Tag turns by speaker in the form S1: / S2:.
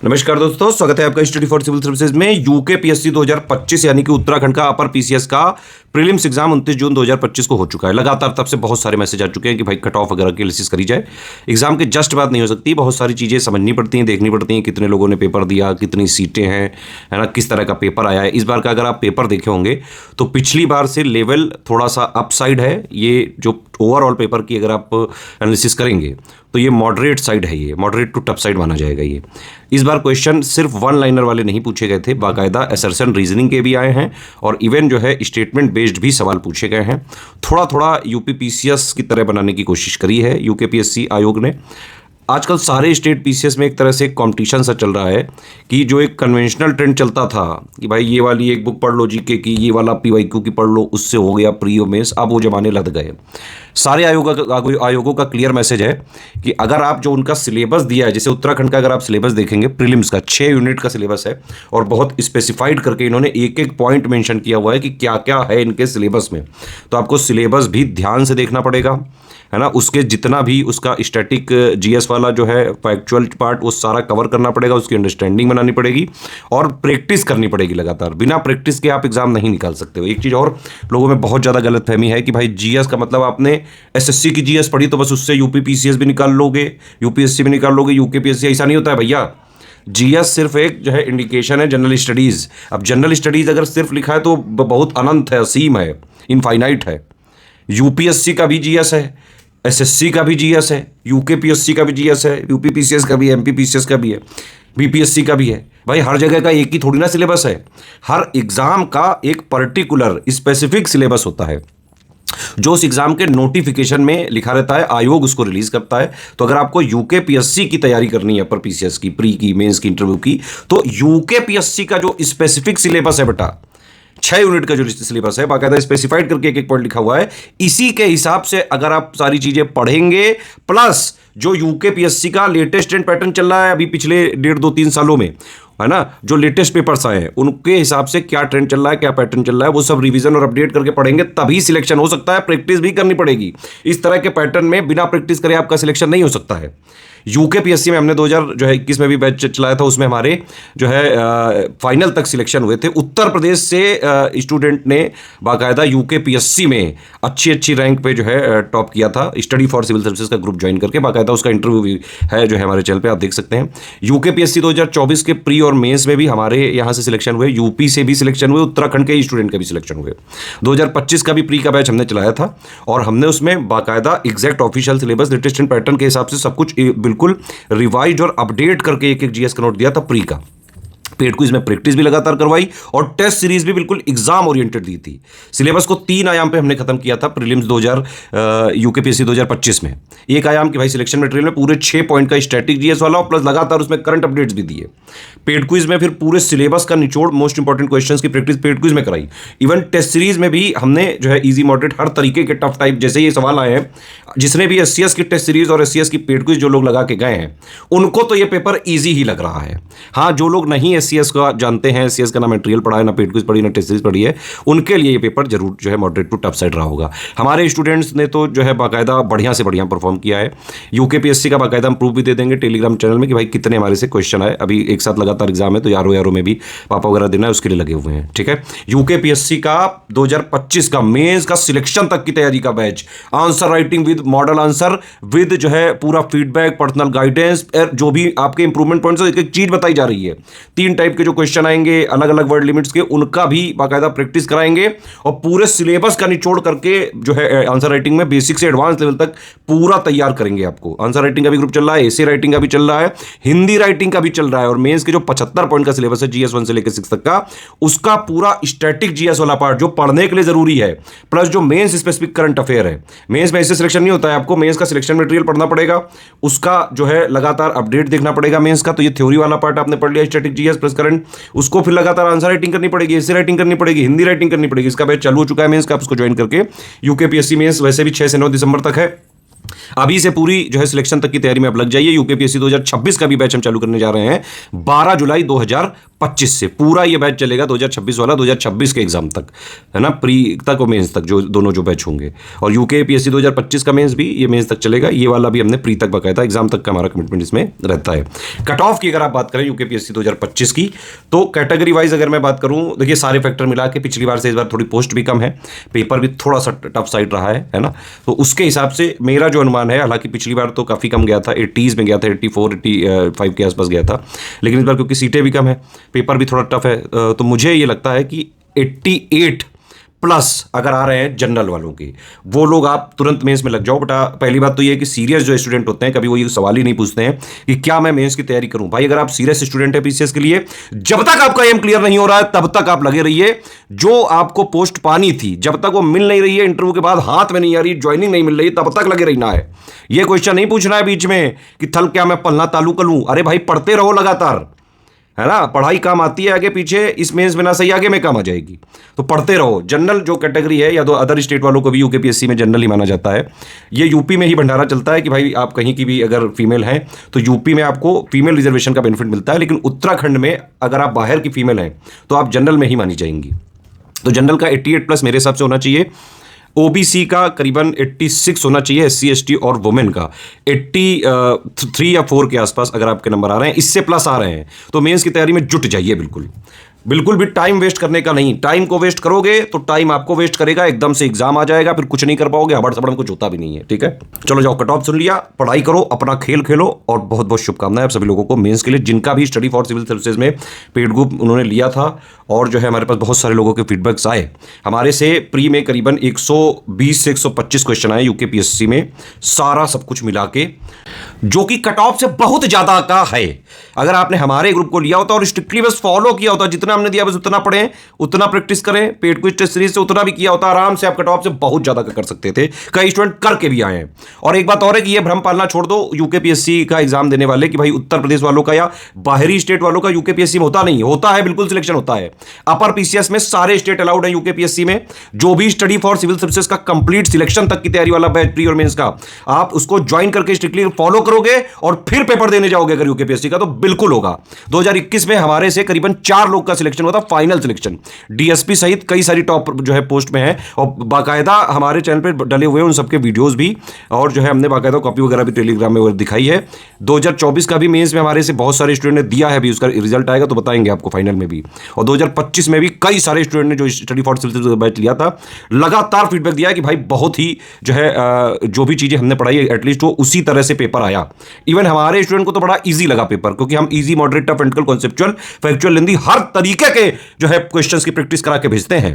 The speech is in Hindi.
S1: नमस्कार दोस्तों, स्वागत है आपका स्टडी फॉर सिविल सर्विसेज में। यूके पीएससी 2025 यानी कि उत्तराखंड का अपर पीसीएस का प्रीलिम्स एग्जाम 29 जून 2025 को हो चुका है। लगातार तब से बहुत सारे मैसेज आ चुके हैं कि भाई कट ऑफ वगैरह की एनालिसिस करी जाए। एग्जाम के जस्ट बात नहीं हो सकती, बहुत सारी चीज़ें समझनी पड़ती हैं, देखनी पड़ती हैं, कितने लोगों ने पेपर दिया, कितनी सीटें हैं, है ना, किस तरह का पेपर आया है। इस बार का अगर आप पेपर देखे होंगे तो पिछली बार से लेवल थोड़ा सा अपसाइड है। ये जो ओवरऑल पेपर की अगर आप एनालिसिस करेंगे तो ये मॉडरेट साइड है, ये मॉडरेट टू टफ साइड माना जाएगा। ये इस बार क्वेश्चन सिर्फ वन लाइनर वाले नहीं पूछे गए थे, बाकायदा असर्शन रीजनिंग के भी आए हैं और इवन जो है स्टेटमेंट बेस्ड भी सवाल पूछे गए हैं। थोड़ा थोड़ा यूपी पीसीएस की तरह बनाने की कोशिश करी है यूके पीएससी आयोग ने। आजकल सारे स्टेट पीसीएस में एक तरह से कॉम्पिटिशन सा चल रहा है कि जो एक कन्वेंशनल ट्रेंड चलता था कि भाई ये वाली एक बुक पढ़ लो जीके की, ये वाला पीवाईक्यू की पढ़ लो, उससे हो गया प्री और मेंस, अब वो जमाने लग गए। सारे आयोगों का क्लियर मैसेज है कि अगर आप जो उनका सिलेबस दिया है, जैसे उत्तराखंड का अगर आप सिलेबस देखेंगे प्रीलिम्स का 6 यूनिट का सिलेबस है और बहुत स्पेसिफाइड करके इन्होंने एक एक पॉइंट मेंशन किया हुआ है कि क्या क्या है इनके सिलेबस में। तो आपको सिलेबस भी ध्यान से देखना पड़ेगा, है ना। उसके जितना भी उसका स्टैटिक जीएस वाला जो है फैक्चुअल पार्ट वो सारा कवर करना पड़ेगा, उसकी अंडरस्टैंडिंग बनानी पड़ेगी और प्रैक्टिस करनी पड़ेगी लगातार। बिना प्रैक्टिस के आप एग्जाम नहीं निकाल सकते हो। एक चीज़ और लोगों में बहुत ज़्यादा गलतफहमी है कि भाई जीएस का मतलब आपने एसएससी की जीएस पढ़ी तो बस उससे यूपी पीसीएस भी निकाल लोगे, यूपीएससी भी निकाल लोगे, यूके पीएससी। ऐसा नहीं होता है भैया। जीएस सिर्फ एक जो है इंडिकेशन है जनरल स्टडीज़। अब जनरल स्टडीज़ अगर सिर्फ लिखा है तो बहुत अनंत है, असीम है, इनफाइनाइट है। यूपीएससी का भी जीएस है, एसएससी का भी जीएस है, यूके पीएससी का भी जीएस है, यूपी पीसीएस का भी है, एमपी पीसीएस का भी है, बीपीएससी का भी है। भाई हर जगह का एक ही थोड़ी ना सिलेबस है। हर एग्जाम का एक पर्टिकुलर स्पेसिफिक सिलेबस होता है जो उस एग्जाम के नोटिफिकेशन में लिखा रहता है, आयोग उसको रिलीज करता है। तो अगर आपको यूके पीएससी की तैयारी करनी है, अपर पीसीएस की, प्री की, मेंस की, इंटरव्यू की, तो यूके पीएससी का जो स्पेसिफिक सिलेबस है बेटा, 6 यूनिट का जो सिलेबस है, बाकायदा स्पेसिफाइड करके एक एक पॉइंट लिखा हुआ है, इसी के हिसाब से अगर आप सारी चीजें पढ़ेंगे, प्लस जो यूके पीएससी का लेटेस्ट ट्रेंड पैटर्न चल रहा है अभी पिछले 1.5-2-3 सालों में, है ना, जो लेटेस्ट पेपर्स आए हैं उनके हिसाब से क्या ट्रेंड चल रहा है, क्या पैटर्न चल रहा है, वो सब रिवीजन और अपडेट करके पढ़ेंगे, तभी सिलेक्शन हो सकता है। प्रैक्टिस भी करनी पड़ेगी। इस तरह के पैटर्न में बिना प्रैक्टिस करे आपका सिलेक्शन नहीं हो सकता है। यूके पीएससी में हमने 2021 में भी बैच चलाया था, उसमें हमारे जो है फाइनल तक सिलेक्शन हुए थे। उत्तर प्रदेश से स्टूडेंट ने बाकायदा यूके पीएससी में अच्छी अच्छी रैंक पे जो है टॉप किया था। स्टडी फॉर सिविल सर्विसेज का ग्रुप ज्वाइन करके बाकायदा उसका इंटरव्यू भी है जो है हमारे चैनल पे, आप देख सकते हैं। यूके पीएससी 2024 के प्री और मेंस में भी हमारे यहाँ से सिलेक्शन हुए, यूपी से भी सिलेक्शन हुए, उत्तराखंड के स्टूडेंट के भी सिलेक्शन हुए। 2025 का भी प्री का बैच हमने चलाया था और हमने उसमें बाकायदा exact official syllabus latest and pattern के हिसाब से सब कुछ बिल्कुल रिवाइज और अपडेट करके एक एक जीएस का नोट दिया था प्री का। पेड क्विज में प्रैक्टिस भी लगातार करवाई और टेस्ट सीरीज भी बिल्कुल एग्जाम ओरिएंटेड दी थी। सिलेबस को 3 आयाम पे हमने खत्म किया था प्रीलिम्स यूकेपीएससी 2025 में। एक आयाम कि भाई सिलेक्शन मटेरियल में पूरे 6 पॉइंट का स्टैटिक जीएस वाला और प्लस लगातार उसमें करंट अपडेट्स भी दिए। पेड क्विज में फिर पूरे सिलेबस का निचोड़, मोस्ट इंपॉर्टेंट क्वेश्चंस की प्रैक्टिस पेड क्विज में कराई। इवन टेस्ट सीरीज में भी हमने जो है इजी मॉडरेट हर तरीके के टफ टाइप जैसे ये सवाल आए हैं, जिसने भी एससीएस की टेस्ट सीरीज और एससीएस की पेड क्विज जो लोग लगा के गए हैं उनको तो ये पेपर ईजी ही लग रहा है। हाँ, जो लोग नहीं एससीएस का जानते हैं, एससीएस का ना मटेरियल पढ़ा है, ना पेड क्विज पढ़ी, ना टेस्ट सीरीज पढ़ी है, उनके लिए ये पेपर जरूर जो है मॉडरेट टू टफ साइड रहा होगा। हमारे स्टूडेंट्स ने तो जो है बाकायदा बढ़िया से बढ़िया परफॉर्म किया है। यूके पीएससी का बाकायदा हम प्रूफ भी दे देंगे टेलीग्राम चैनल में कि भाई कितने हमारे से क्वेश्चन आए। अभी एक साथ लगातार एग्जाम है तो यारों में भी पापा वगैरह देना है, उसके लिए लगे हुए हैं। ठीक है, यूके पीएससी का 2025 का मेंस का सिलेक्शन तक की तैयारी का batch, answer writing with model answer with जो है पूरा फीडबैक, पर्सनल गाइडेंस, जो भी आपके इंप्रूवमेंट पॉइंट्स, एक एक चीज बताई जा रही है। 3 टाइप के जो क्वेश्चन आएंगे अलग अलग वर्ड लिमिट्स के, उनका भी बाकायदा प्रैक्टिस कराएंगे और पूरे सिलेबस का निचोड़ करके जो है आंसर राइटिंग में बेसिक से एडवांस लेवल तक पूरा तैयार करेंगे आपको। आंसर राइटिंग का भी ग्रुप चल रहा है, एसे राइटिंग का भी चल रहा है, हिंदी राइटिंग का भी चल रहा है और मेंस के जो 75 पॉइंट का सिलेबस है जीएस 1 से लेकर 6 तक का, उसका पूरा स्टैटिक जीएस वाला पार्ट जो पढ़ने के लिए जरूरी है, प्लस जो मेंस स्पेसिफिक करंट अफेयर है। मेंस में ऐसे सिलेक्शन नहीं होता है, आपको मेंस का सिलेक्शन मटेरियल पढ़ना पड़ेगा, उसका जो है लगातार अपडेट देखना पड़ेगा मेंस का। तो ये थ्योरी वाला पार्ट आपने पढ़ लिया, स्टैटिक जीएस प्लस करंट, उसको फिर लगातार आंसर राइटिंग करनी पड़ेगी, एसे राइटिंग करनी पड़ेगी, हिंदी राइटिंग करनी पड़ेगी। इसका बैच चालू हो चुका है मेंस का, आप उसको ज्वाइन करके। यूके पीएससी मेंस वैसे भी 6 से 9 दिसंबर तक है। अभी से पूरी जो है सिलेक्शन तक की तैयारी में अब लग जाइए। यूकेपीएससी 2026 का भी बैच हम चालू करने जा रहे हैं 12 जुलाई 2025 से। पूरा ये बैच चलेगा 2026 वाला, 2026 के एग्जाम तक, है ना, प्री तक और मेंस तक, जो दोनों जो बैच होंगे। और यूकेपीएससी 2025 का मेंस भी ये मेंस तक चलेगा, ये वाला भी हमने प्री तक बकाया, एग्जाम तक का हमारा कमिटमेंट इसमें रहता है। कट ऑफ की अगर आप बात करें यूकेपीएससी 2025 की, तो कैटेगरी वाइज अगर मैं बात करूं, देखिए सारे फैक्टर मिला के पिछली बार से इस बार थोड़ी पोस्ट भी कम है, पेपर भी थोड़ा सा टफ साइड रहा है ना, तो उसके हिसाब से मेरा जो अनुमान है, हालांकि पिछली बार तो काफ़ी कम गया था, 80s में गया था, 84 85 के आसपास गया था, लेकिन इस बार क्योंकि सीटें भी कम है, पेपर भी थोड़ा टफ है, तो मुझे ये लगता है कि 88 प्लस अगर आ रहे हैं जनरल वालों के, वो लोग आप तुरंत मेंस में लग जाओ बेटा। पहली बात तो ये है कि सीरियस जो स्टूडेंट होते हैं, कभी वो ये सवाल ही नहीं पूछते हैं कि क्या मैं मेंस की तैयारी करूं। भाई अगर आप सीरियस स्टूडेंट है पीसीएस के लिए, जब तक आपका एम क्लियर नहीं हो रहा है तब तक आप लगे रहिए। जो आपको पोस्ट पानी थी, जब तक वो मिल नहीं रही है, इंटरव्यू के बाद हाथ में नहीं आ रही, ज्वाइनिंग नहीं मिल रही, तब तक लगे रहना है। ये क्वेश्चन नहीं पूछना है बीच में कि थल क्या मैं पलना तालू कर लूं। अरे भाई पढ़ते रहो लगातार, है ना, पढ़ाई काम आती है आगे पीछे, इस मेंस में ना सही आगे में काम आ जाएगी, तो पढ़ते रहो। जनरल जो कैटेगरी है, या तो अदर स्टेट वालों को भी यूकेपीएससी में जनरल ही माना जाता है। ये यूपी में ही भंडारा चलता है कि भाई आप कहीं की भी अगर फीमेल हैं तो यूपी में आपको फीमेल रिजर्वेशन का बेनिफिट मिलता है, लेकिन उत्तराखंड में अगर आप बाहर की फीमेल हैं तो आप जनरल में ही मानी जाएंगी। तो जनरल का 88 प्लस मेरे हिसाब से होना चाहिए, ओबीसी का करीबन 86 होना चाहिए, एससी एसटी और वुमेन का 83 या 4 के आसपास अगर आपके नंबर आ रहे हैं, इससे प्लस आ रहे हैं तो मेंस की तैयारी में जुट जाइए। बिल्कुल बिल्कुल भी टाइम वेस्ट करने का नहीं। टाइम को वेस्ट करोगे तो टाइम आपको वेस्ट करेगा, एकदम से एग्जाम आ जाएगा, फिर कुछ नहीं कर पाओगे, हबड़ सबड़ में कुछ होता भी नहीं है। ठीक है, चलो जाओ, कट ऑफ सुन लिया, पढ़ाई करो, अपना खेल खेलो, और बहुत बहुत शुभकामनाएं आप सभी लोगों को मेंस के लिए, जिनका भी स्टडी फॉर सिविल सर्विसेज में पेड ग्रुप उन्होंने लिया था। और जो है हमारे पास बहुत सारे लोगों के फीडबैक्स आए। हमारे से प्री में करीबन 120 से 125 क्वेश्चन आए यूकेपीएससी में, सारा सब कुछ मिला के, जो कि कट ऑफ से बहुत ज्यादा का है। अगर आपने हमारे ग्रुप को लिया होता और स्ट्रिक्टली बस फॉलो किया होता, जितना हमने दिया बस उतना पढ़ें, उतना प्रैक्टिस करें, पेड क्विज टेस्ट सीरीज से उतना भी किया होता, आराम से आप कट ऑफ से बहुत ज्यादा कर सकते थे। कई स्टूडेंट करके भी आए हैं। और एक बात और है कि ये भ्रम पालना छोड़ दो यूकेपीएससी का एग्जाम देने वाले कि भाई उत्तर प्रदेश वालों का या बाहरी स्टेट वालों का यूकेपीएससी में होता नहीं, होता है, बिल्कुल सिलेक्शन होता है। अपर पीसीएस में सारे स्टेट अलाउड है यूकेपीएससी में। जो भी स्टडी फॉर सिविल सर्विसेज का कंप्लीट सिलेक्शन तक की तैयारी वाला बैच प्री और मेंस का, आप उसको ज्वाइन करके स्ट्रिक्टली फॉलो करोगे और फिर पेपर देने जाओगे अगर यूकेपीएससी का, तो बिल्कुल होगा। 2021 में हमारे से करीबन 4 लोग का सिलेक्शन हुआ था, फाइनल सिलेक्शन, डीएसपी सहित कई सारी टॉप जो है पोस्ट में है, और बाकायदा हमारे चैनल पे डले हुए उन सबके वीडियोस भी, और जो है हमने बाकायदा कॉपी वगैरह भी टेलीग्राम में दिखाई है। 2024 का भी मेंस में हमारे से बहुत सारे स्टूडेंट ने दिया है, भी उसका रिजल्ट आएगा तो बताएंगे आपको फाइनल में भी। और 2025 में भी कई सारे स्टूडेंट ने जो study for civil services batch लिया था, लगातार फीडबैक दिया कि भाई बहुत ही जो है जो भी चीजें हमने पढ़ाई एटलीस्ट वो उसी तरह से पेपर आया। इवन हमारे स्टूडेंट को तो बड़ा इजी लगा पेपर, क्योंकि हम easy, moderate, tough, and conceptual, factual, Hindi, हर तरीके के जो है क्वेश्चंस की प्रैक्टिस करा के भेजते हैं।